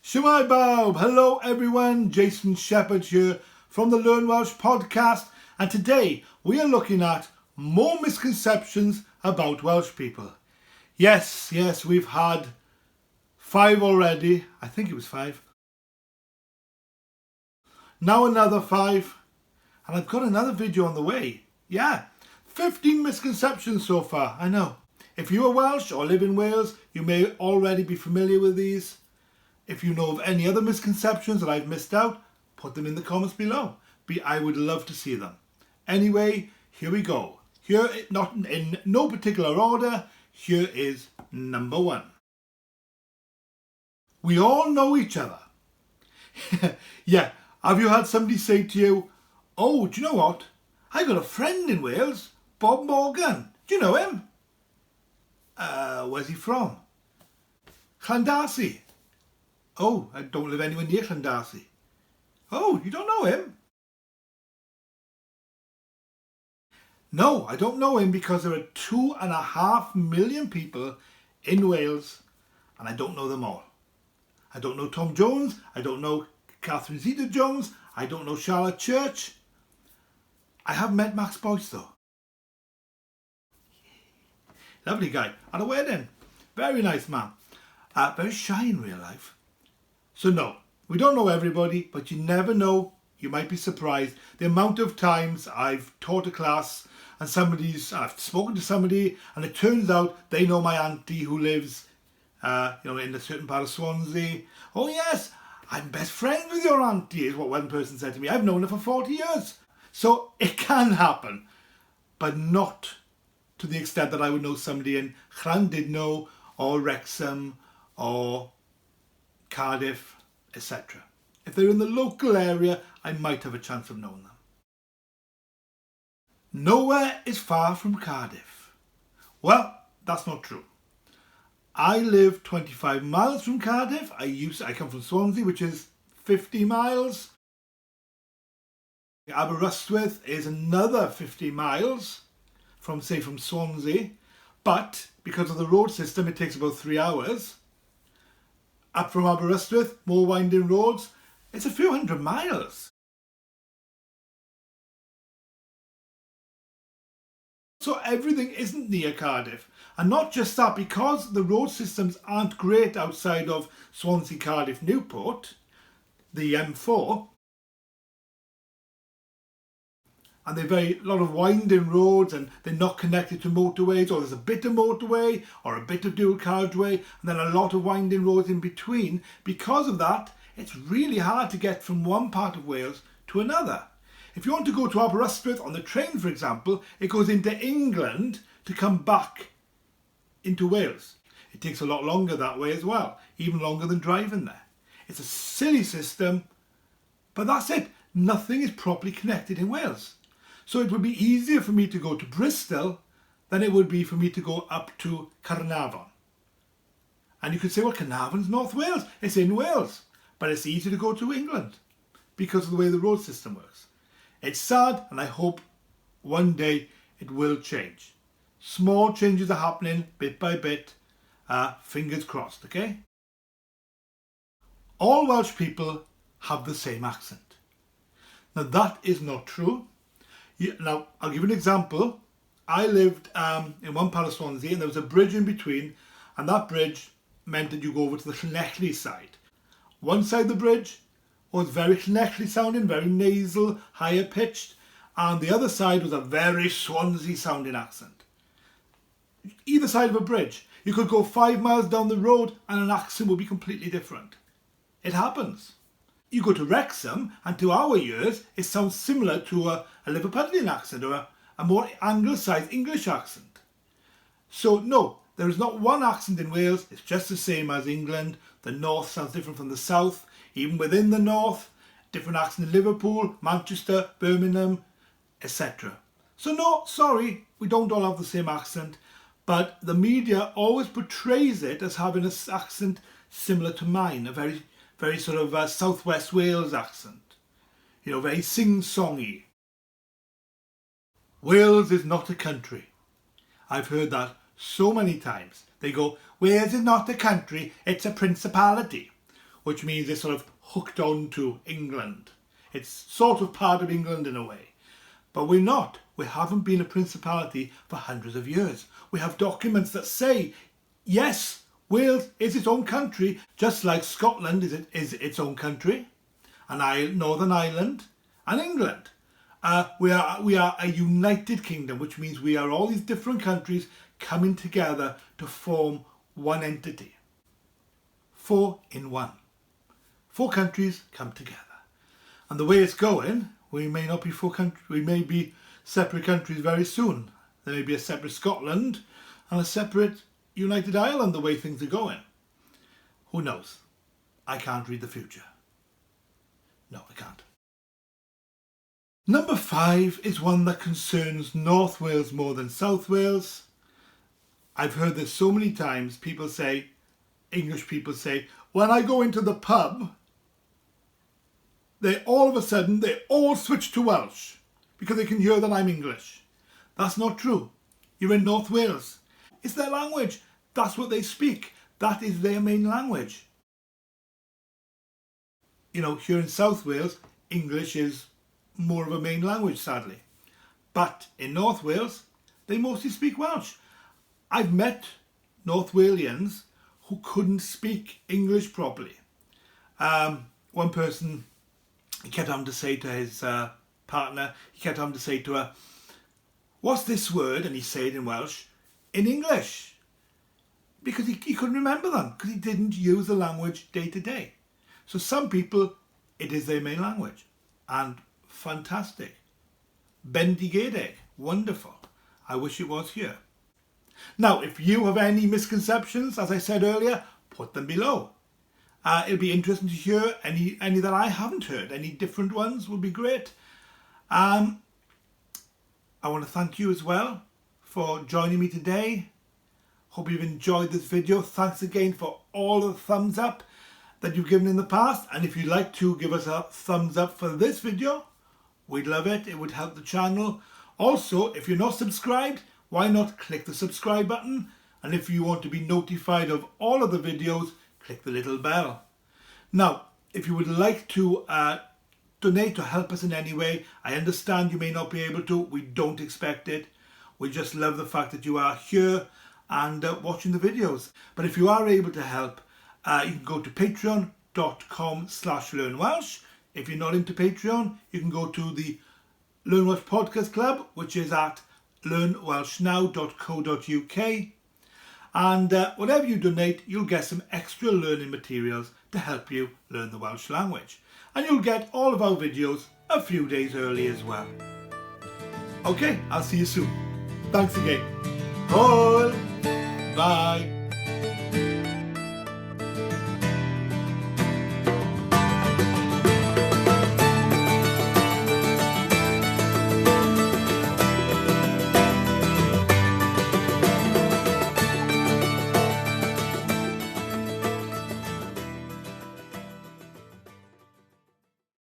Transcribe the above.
Shemai Bob, hello everyone, Jason Shepherd here from the Learn Welsh podcast, and today we are looking at more misconceptions about Welsh people. Yes, we've had 5 already, I think it was 5. Now another 5, and I've got another video on the way. 15 misconceptions so far, I know. If you are Welsh or live in Wales, you may already be familiar with these. If you know of any other misconceptions that I've missed out, put them in the comments below. I would love to see them. Anyway, here we go. Here, not in no particular order, here is number 1. We all know each other. Yeah, have you had somebody say to you, "Oh, do you know what? I got a friend in Wales, Bob Morgan. Do you know him?" Where's he from? Llandarcy. "Oh, I don't live anywhere near Llandarcy." "Oh, you don't know him?" "No, I don't know him because there are 2.5 million people in Wales and I don't know them all. I don't know Tom Jones, I don't know Catherine Zeta-Jones, I don't know Charlotte Church. I have met Max Boyce though. Lovely guy, at a wedding. Very nice man. Very shy in real life. So no, we don't know everybody, but you never know. You might be surprised the amount of times I've taught a class and I've spoken to somebody and it turns out they know my auntie who lives in a certain part of Swansea. "Oh yes, I'm best friends with your auntie," is what one person said to me. "I've known her for 40 years. So it can happen, but not to the extent that I would know somebody in Llandudno or Wrexham or Cardiff, etc. If they're in the local area, I might have a chance of knowing them. Nowhere is far from Cardiff. Well, that's not true. I live 25 miles from Cardiff. I come from Swansea, which is 50 miles. Aberystwyth is another 50 miles from Swansea, but because of the road system, it takes about 3 hours. Up from Aberystwyth, more winding roads, it's a few hundred miles. So everything isn't near Cardiff. And not just that, because the road systems aren't great outside of Swansea, Cardiff, Newport, the M4, and they're a lot of winding roads and they're not connected to motorways, or there's a bit of motorway or a bit of dual carriageway and then a lot of winding roads in between. Because of that, it's really hard to get from one part of Wales to another. If you want to go to Aberystwyth on the train, for example, it goes into England to come back into Wales. It takes a lot longer that way as well, even longer than driving there. It's a silly system, but that's it. Nothing is properly connected in Wales. So it would be easier for me to go to Bristol than it would be for me to go up to Caernarfon. And you could say, well, Caernarfon's North Wales. It's in Wales. But it's easy to go to England because of the way the road system works. It's sad, and I hope one day it will change. Small changes are happening bit by bit. Fingers crossed, okay? All Welsh people have the same accent. Now that is not true. Now, I'll give you an example. I lived in one part of Swansea and there was a bridge in between, and that bridge meant that you go over to the Llanelli side. One side of the bridge was very Llanelli sounding, very nasal, higher pitched, and the other side was a very Swansea sounding accent. Either side of a bridge, you could go 5 miles down the road and an accent would be completely different. It happens. You go to Wrexham, and to our ears, it sounds similar to a Liverpudlian accent or a more anglicised English accent. So no, there is not one accent in Wales. It's just the same as England. The north sounds different from the south. Even within the north, different accent in Liverpool, Manchester, Birmingham, etc. So no, sorry, we don't all have the same accent, but the media always portrays it as having an accent similar to mine, a very sort of southwest Wales accent. Very sing-songy. Wales is not a country. I've heard that so many times. They go, "Wales is not a country, it's a principality." which means it's sort of hooked on to England. It's sort of part of England in a way. But we're not. We haven't been a principality for hundreds of years. We have documents that say, yes, Wales is its own country, just like Scotland is its own country, and Northern Ireland, and England. We are a united kingdom, which means we are all these different countries coming together to form one entity. 4 in 1. 4 countries come together. And the way it's going, we may not be 4 countries, we may be separate countries very soon. There may be a separate Scotland and a separate United Ireland the way things are going. Who knows? I can't read the future. No, I can't. Number 5 is one that concerns North Wales more than South Wales. I've heard this so many times. People say, English people say, when I go into the pub, all of a sudden they all switch to Welsh because they can hear that I'm English. That's not true. You're in North Wales. It's their language. That's what they speak. That is their main language. You know, here in South Wales, English is more of a main language, sadly. But in North Wales, they mostly speak Welsh. I've met North Walians who couldn't speak English properly. One person, he kept having to say to his partner, he kept having to say to her, what's this word? And he said it in Welsh, in English. Because he couldn't remember them, because he didn't use the language day to day. So some people, it is their main language. And fantastic. Bendigedig, wonderful. I wish it was here. Now, if you have any misconceptions, as I said earlier, put them below. It'll be interesting to hear any that I haven't heard. Any different ones would be great. I want to thank you as well for joining me today. Hope you've enjoyed this video. Thanks again for all the thumbs up that you've given in the past. And if you'd like to give us a thumbs up for this video, we'd love it. It would help the channel. Also, if you're not subscribed, why not click the subscribe button? And if you want to be notified of all of the videos, click the little bell. Now, if you would like to donate or help us in any way, I understand you may not be able to. We don't expect it. We just love the fact that you are here and watching the videos. But if you are able to help, you can go to patreon.com/learnwelsh. If you're not into Patreon, you can go to the Learn Welsh Podcast Club, which is at learnwelshnow.co.uk. And whatever you donate, you'll get some extra learning materials to help you learn the Welsh language. And you'll get all of our videos a few days early as well. Okay, I'll see you soon. Thanks again. Hwyl. Bye.